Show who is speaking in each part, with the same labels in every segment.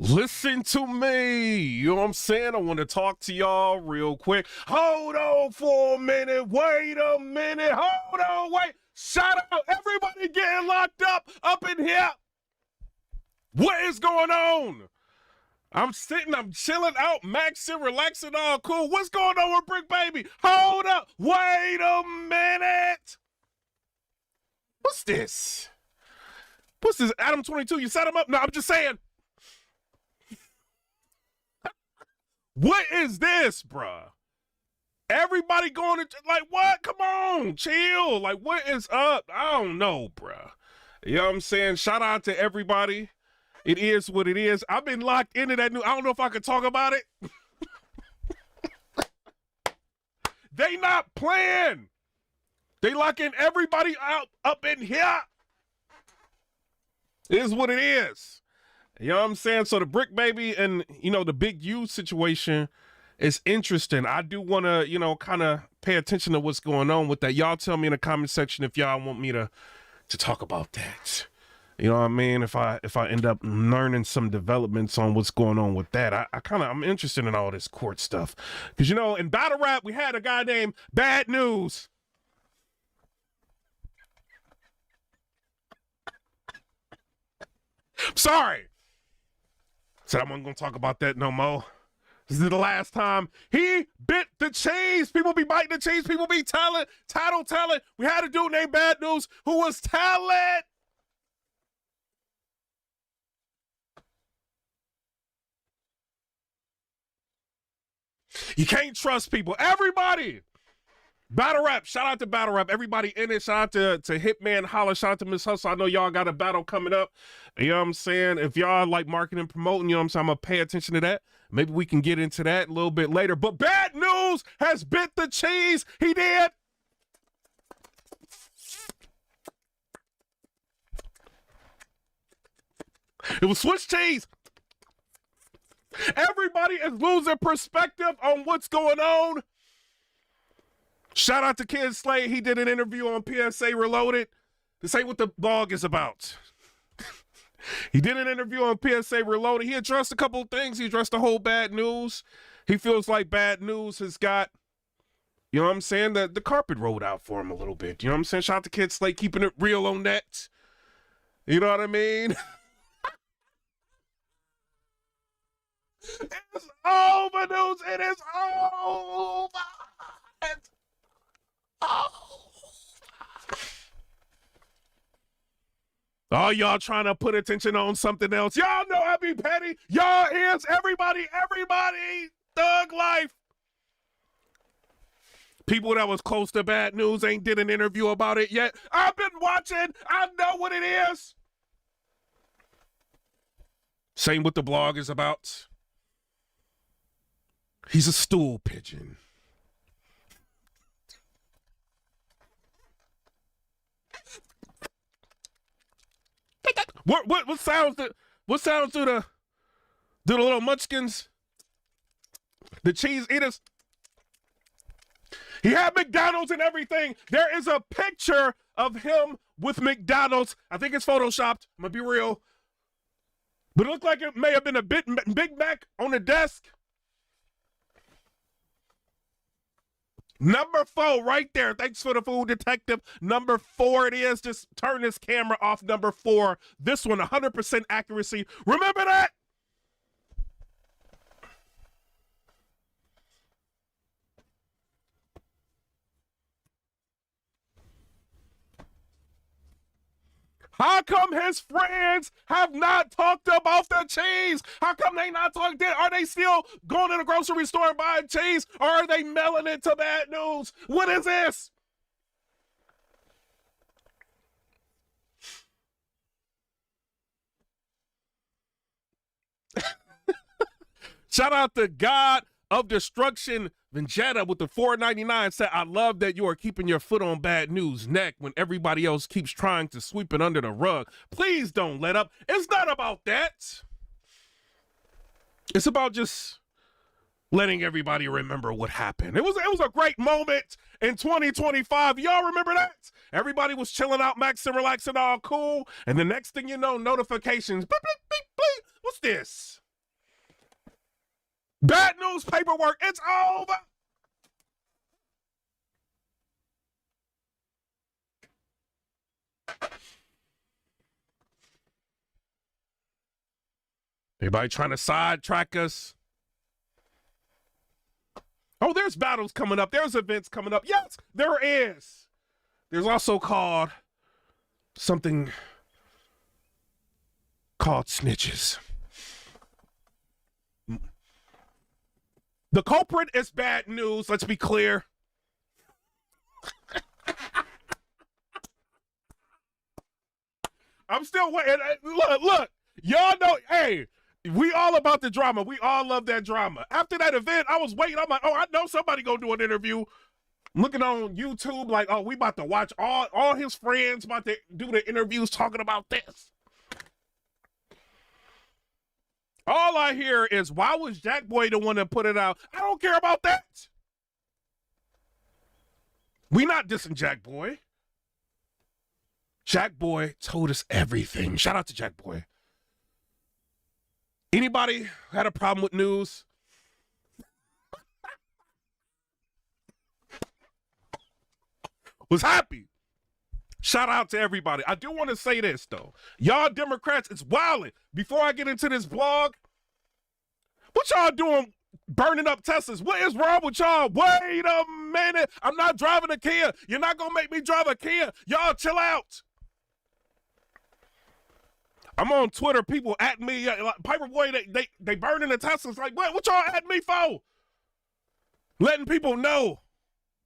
Speaker 1: Listen to me. You know what I'm saying? I want to talk to y'all real quick. Hold on for a minute. Wait a minute. Hold on. Wait. Shout out. Everybody getting locked up in here. What is going on? I'm sitting, I'm chilling out, maxing, relaxing, all cool. What's going on with Brick Baby? Hold up. Wait a minute. What's this? What's this? Adam 22, you set him up? No, I'm just saying. What is this, bruh? Everybody going to, like, what? Come on, chill. Like, what is up? I don't know, bruh. You know what I'm saying? Shout out to everybody. It is what it is. I've been locked into that new, I don't know if I could talk about it. They not playing. They locking everybody out up in here. It is what it is. You know what I'm saying? So the Brick Baby and, the Big U situation is interesting. I do want to, kind of pay attention to what's going on with that. Y'all tell me in the comment section if y'all want me to talk about that. You know what I mean? If I end up learning some developments on what's going on with that, I'm interested in all this court stuff. Because, in battle rap, we had a guy named Bad News. Sorry. Said I wasn't going to talk about that no more. This is the last time he bit the cheese. People be biting the cheese. People be telling. We had a dude named Bad News who was telling. You can't trust people. Everybody. Battle rap. Shout out to battle rap. Everybody in it. Shout out to Hitman Holla. Shout out to Miss Hustle. I know y'all got a battle coming up. You know what I'm saying? If y'all like marketing and promoting, you know what I'm saying? I'm going to pay attention to that. Maybe we can get into that a little bit later. But Bad News has bit the cheese. He did. It was Swiss cheese. Everybody is losing perspective on what's going on. Shout out to Kid Slade. He did an interview on PSA Reloaded. This ain't what the blog is about. He did an interview on PSA Reloaded. He addressed a couple of things. He addressed the whole Bad News. He feels like Bad News has got, you know what I'm saying, the carpet rolled out for him a little bit. You know what I'm saying? Shout out to Kid Slade keeping it real on that. You know what I mean? It's over, News. It is over. It's over. Oh, y'all trying to put attention on something else. Y'all know I be petty. Y'all is everybody, thug life. People that was close to Bad News ain't did an interview about it yet. I've been watching. I know what it is. Same what the blog is about. He's a stool pigeon. What sounds do the little munchkins, the cheese eaters? He had McDonald's and everything. There is a picture of him with McDonald's. I think it's photoshopped. I'm gonna be real, but it looked like it may have been a Big Mac on the desk. Number 4 right there. Thanks for the food detective. Number 4 it is. Just turn this camera off. Number 4. This one, 100% accuracy. Remember that? How come his friends have not talked about the cheese? How come they not talking? Are they still going to the grocery store and buying cheese? Or are they mailing it to Bad News? What is this? Shout out to God of Destruction Vegeta with the $4.99 said, I love that you are keeping your foot on Bad News' neck when everybody else keeps trying to sweep it under the rug. Please don't let up. It's not about that. It's about just letting everybody remember what happened. It was a great moment in 2025. Y'all remember that? Everybody was chilling out, maxing, relaxing, all cool. And the next thing you know, notifications. Beep, beep, beep, beep. What's this? Bad news paperwork. It's over. Everybody trying to sidetrack us. Oh, there's battles coming up. There's events coming up. Yes, there is. There's also something called snitches. The culprit is bad news. Let's be clear. I'm still waiting. Look. Y'all know, hey, we all about the drama. We all love that drama. After that event, I was waiting. I'm like, oh, I know somebody gonna do an interview. I'm looking on YouTube like, oh, we about to watch all his friends about to do the interviews talking about this. All I hear is, why was Jack Boy the one that put it out? I don't care about that. We not dissing Jack Boy. Jack Boy told us everything. Shout out to Jack Boy. Anybody had a problem with news? Was happy. Shout out to everybody. I do want to say this, though. Y'all Democrats, it's wilding. Before I get into this vlog, what y'all doing burning up Teslas? What is wrong with y'all? Wait a minute. I'm not driving a Kia. You're not going to make me drive a Kia. Y'all chill out. I'm on Twitter. People at me, like, Piperboy, they burning the Teslas. Like, what y'all at me for? Letting people know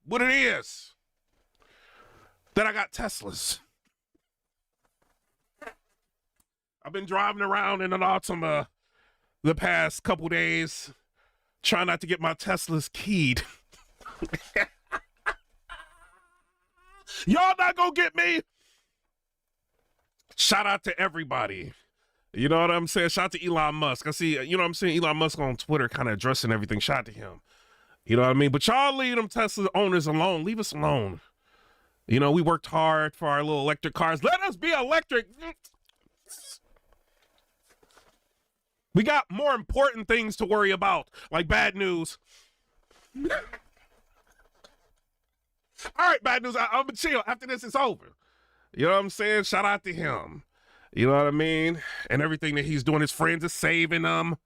Speaker 1: what it is that I got Teslas. I've been driving around in an Altima the past couple days, trying not to get my Teslas keyed. Y'all not gonna get me. Shout out to everybody. You know what I'm saying? Shout out to Elon Musk. I see, you know what I'm saying? Elon Musk on Twitter kind of addressing everything. Shout out to him. You know what I mean? But y'all leave them Tesla owners alone. Leave us alone. You know, we worked hard for our little electric cars. Let us be electric. We got more important things to worry about, like bad news. All right, bad news. I'm going to chill. After this, it's over. You know what I'm saying? Shout out to him. You know what I mean? And everything that he's doing. His friends are saving him.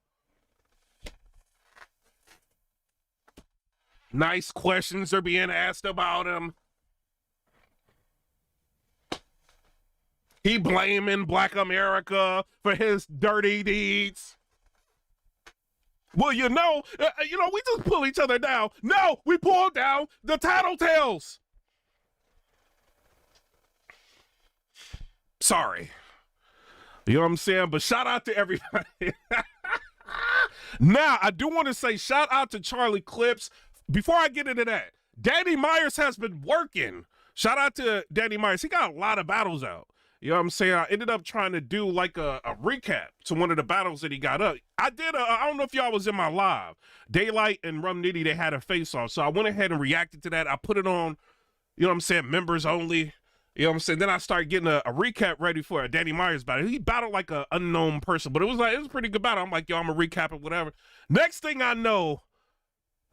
Speaker 1: Nice questions are being asked about him. He blaming Black America for his dirty deeds. Well, you know, we just pull each other down. No, we pull down the tattletales. Sorry. You know what I'm saying? But shout out to everybody. Now, I do want to say shout out to Charlie Clips. Before I get into that, Danny Myers has been working. Shout out to Danny Myers. He got a lot of battles out. You know what I'm saying? I ended up trying to do like a recap to one of the battles that he got up. I don't know if y'all was in my live. Daylight and Rum Nitty, they had a face-off. So I went ahead and reacted to that. I put it on, you know what I'm saying, members only. You know what I'm saying? Then I started getting a recap ready for a Danny Myers battle. He battled like an unknown person, but it was a pretty good battle. I'm like, yo, I'm going to recap it, whatever. Next thing I know,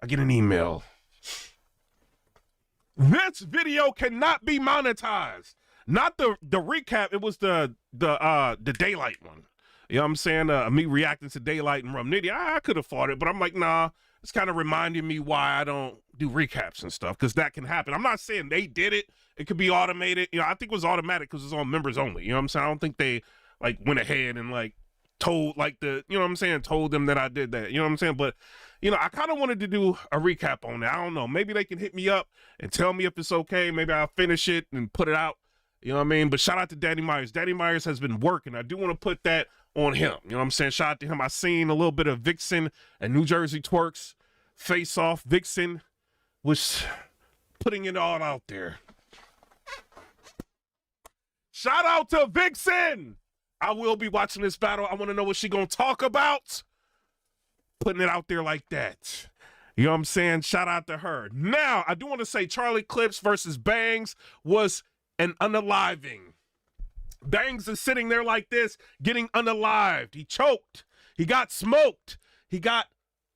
Speaker 1: I get an email. This video cannot be monetized. Not the recap, it was the Daylight one. You know what I'm saying? Me reacting to Daylight and Rum Nitty. I could have fought it, but I'm like, nah, it's kind of reminding me why I don't do recaps and stuff, because that can happen. I'm not saying they did it. It could be automated. You know, I think it was automatic because it's on members only. You know what I'm saying? I don't think they like went ahead and like told like you know what I'm saying, told them that I did that. You know what I'm saying? But, you know, I kind of wanted to do a recap on that. I don't know. Maybe they can hit me up and tell me if it's okay. Maybe I'll finish it and put it out. You know what I mean? But shout out to Danny Myers. Danny Myers has been working. I do want to put that on him. You know what I'm saying? Shout out to him. I seen a little bit of Vixen and New Jersey Twerks face off. Vixen was putting it all out there. Shout out to Vixen. I will be watching this battle. I want to know what she gonna talk about. Putting it out there like that. You know what I'm saying? Shout out to her. Now, I do want to say Charlie Clips versus Bangs was an unaliving. Bangs is sitting there like this, getting unalived. He choked. He got smoked. He got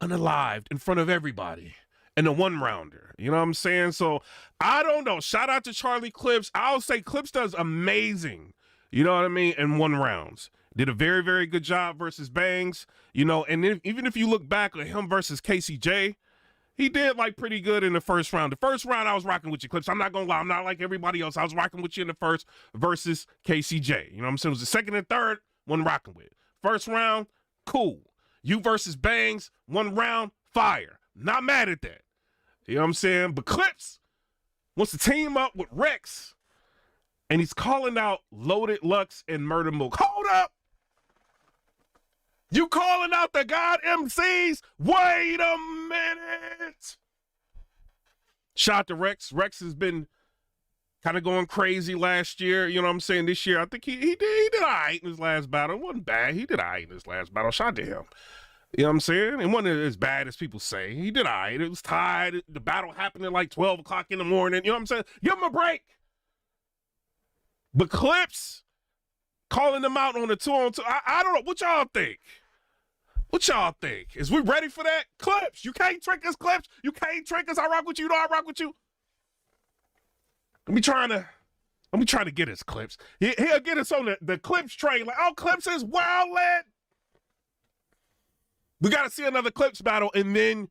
Speaker 1: unalived in front of everybody in a one-rounder. You know what I'm saying? So I don't know. Shout out to Charlie Clips. I'll say Clips does amazing, you know what I mean, in one rounds. Did a very, very good job versus Bangs, you know, and even if you look back at him versus KCJ, he did like pretty good in the first round. The first round, I was rocking with you, Clips. I'm not going to lie. I'm not like everybody else. I was rocking with you in the first versus KCJ. You know what I'm saying? It was the second and third, one rocking with. First round, cool. You versus Bangs, one round, fire. Not mad at that. You know what I'm saying? But Clips wants to team up with Rex, and he's calling out Loaded Lux and Murder Mook. Hold up! You calling out the God MCs? Wait a minute! Shout out to Rex. Rex has been kind of going crazy last year. You know what I'm saying? This year, I think he did all right in his last battle. It wasn't bad. He did all right in his last battle. Shout out to him. You know what I'm saying? It wasn't as bad as people say. He did all right. It was tied. The battle happened at like 12 o'clock in the morning. You know what I'm saying? Give him a break. But Clips calling them out on the 2-on-2. I don't know. What y'all think? What y'all think? Is we ready for that? Clips. You can't trick us, Clips. You can't trick us. I rock with you. No, I rock with you. Let me try to get us, Clips. He'll get us on the Clips train. Like, oh, Clips is wildin'. We got to see another Clips battle, and then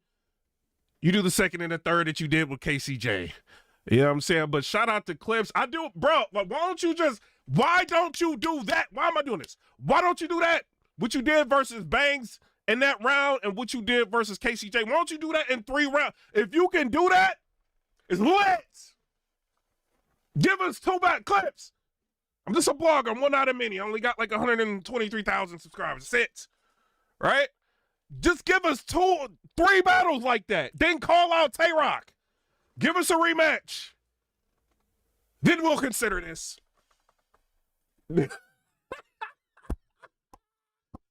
Speaker 1: you do the second and the third that you did with KCJ. You know what I'm saying? But shout out to Clips. I do, bro, like, why don't you do that? Why am I doing this? Why don't you do that? What you did versus Bangs in that round and what you did versus KCJ. Why don't you do that in 3 rounds? If you can do that, it's lit. Give us 2 back Clips. I'm just a blogger. I'm one out of many. I only got like 123,000 subscribers. That's it. Right? Just give us 2, 3 battles like that. Then call out Tay-Rock. Give us a rematch. Then we'll consider this.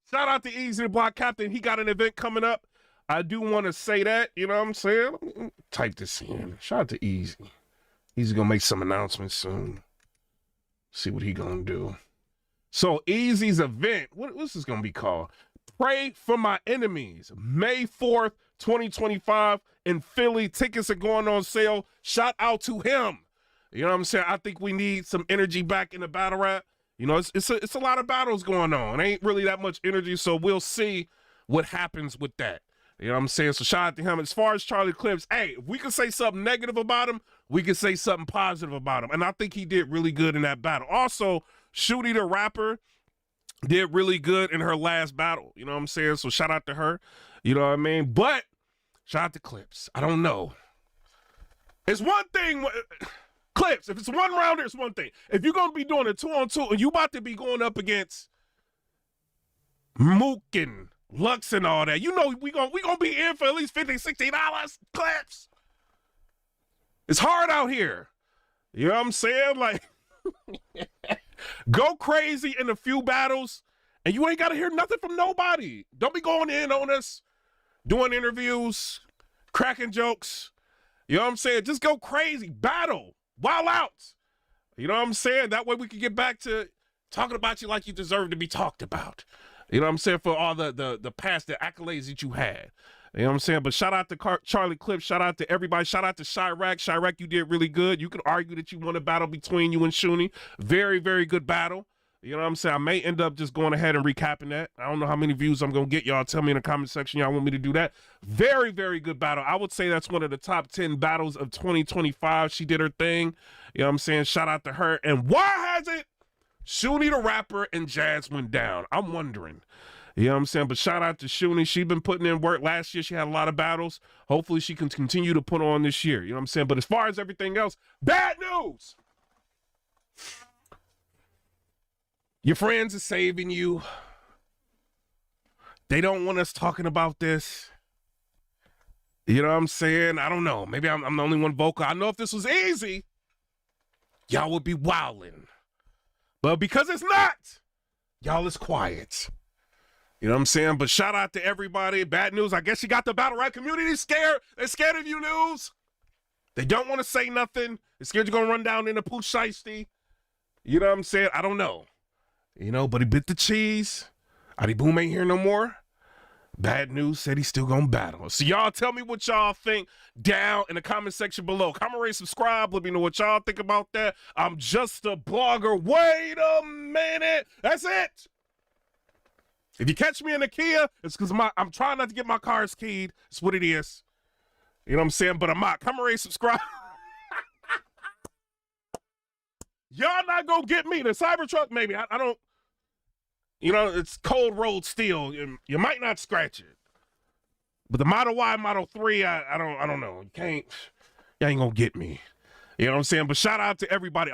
Speaker 1: Shout out to Easy the Block Captain. He got an event coming up. I do want to say that. You know what I'm saying? Type this in. Shout out to Easy. He's going to make some announcements soon. See what he going to do. So Easy's event, what's this going to be called? Pray for My Enemies. May 4th, 2025 in Philly. Tickets are going on sale. Shout out to him. You know what I'm saying? I think we need some energy back in the battle rap. You know, it's a lot of battles going on. It ain't really that much energy, so we'll see what happens with that. You know what I'm saying? So shout out to him. As far as Charlie Clips, hey, if we can say something negative about him, we can say something positive about him. And I think he did really good in that battle. Also, Shooty the rapper did really good in her last battle. You know what I'm saying? So shout out to her. You know what I mean? But shout out to Clips. I don't know. It's one thing. Clips, if it's one rounder, it's one thing. If you're going to be doing a 2-on-2 and you about to be going up against Mook and Lux and all that, you know we gonna be in for at least $50, $60, Clips. It's hard out here. You know what I'm saying? Like, go crazy in a few battles and you ain't got to hear nothing from nobody. Don't be going in on us, doing interviews, cracking jokes. You know what I'm saying? Just go crazy. Battle. Wild out. You know what I'm saying? That way we can get back to talking about you like you deserve to be talked about. You know what I'm saying? For all the past, the accolades that you had. You know what I'm saying? But shout out to Charlie Clips. Shout out to everybody. Shout out to Chirac. Chirac, you did really good. You could argue that you won a battle between you and Shuni. Very, very good battle. You know what I'm saying? I may end up just going ahead and recapping that. I don't know how many views I'm going to get. Y'all tell me in the comment section y'all want me to do that. Very, very good battle. I would say that's one of the top 10 battles of 2025. She did her thing. You know what I'm saying? Shout out to her. And why hasn't Shuni the rapper and Jazz went down? I'm wondering. You know what I'm saying? But shout out to Shuni. She's been putting in work. Last year she had a lot of battles. Hopefully she can continue to put on this year. You know what I'm saying? But as far as everything else, bad news. Your friends are saving you. They don't want us talking about this. You know what I'm saying? I don't know. Maybe I'm the only one vocal. I know if this was easy, y'all would be wilding. But because it's not, y'all is quiet. You know what I'm saying? But shout out to everybody. Bad news. I guess you got the battle rap community scared. They're scared of you, news. They don't want to say nothing. They're scared you're going to run down into Pooh Shiesty. You know what I'm saying? I don't know. You know, but he bit the cheese. Adi Boom ain't here no more. Bad news said he's still gonna battle. So y'all tell me what y'all think down in the comment section below. Comment, rate, subscribe. Let me know what y'all think about that. I'm just a blogger. Wait a minute. That's it. If you catch me in the Kia, it's because I'm trying not to get my cars keyed. That's what it is. You know what I'm saying? But I'm not. Comment, rate, subscribe. Y'all not gonna get me. The Cybertruck, maybe. I don't. You know, it's cold rolled steel. You might not scratch it. But the Model Y, Model 3, I don't know. You ain't gonna get me. You know what I'm saying? But shout out to everybody.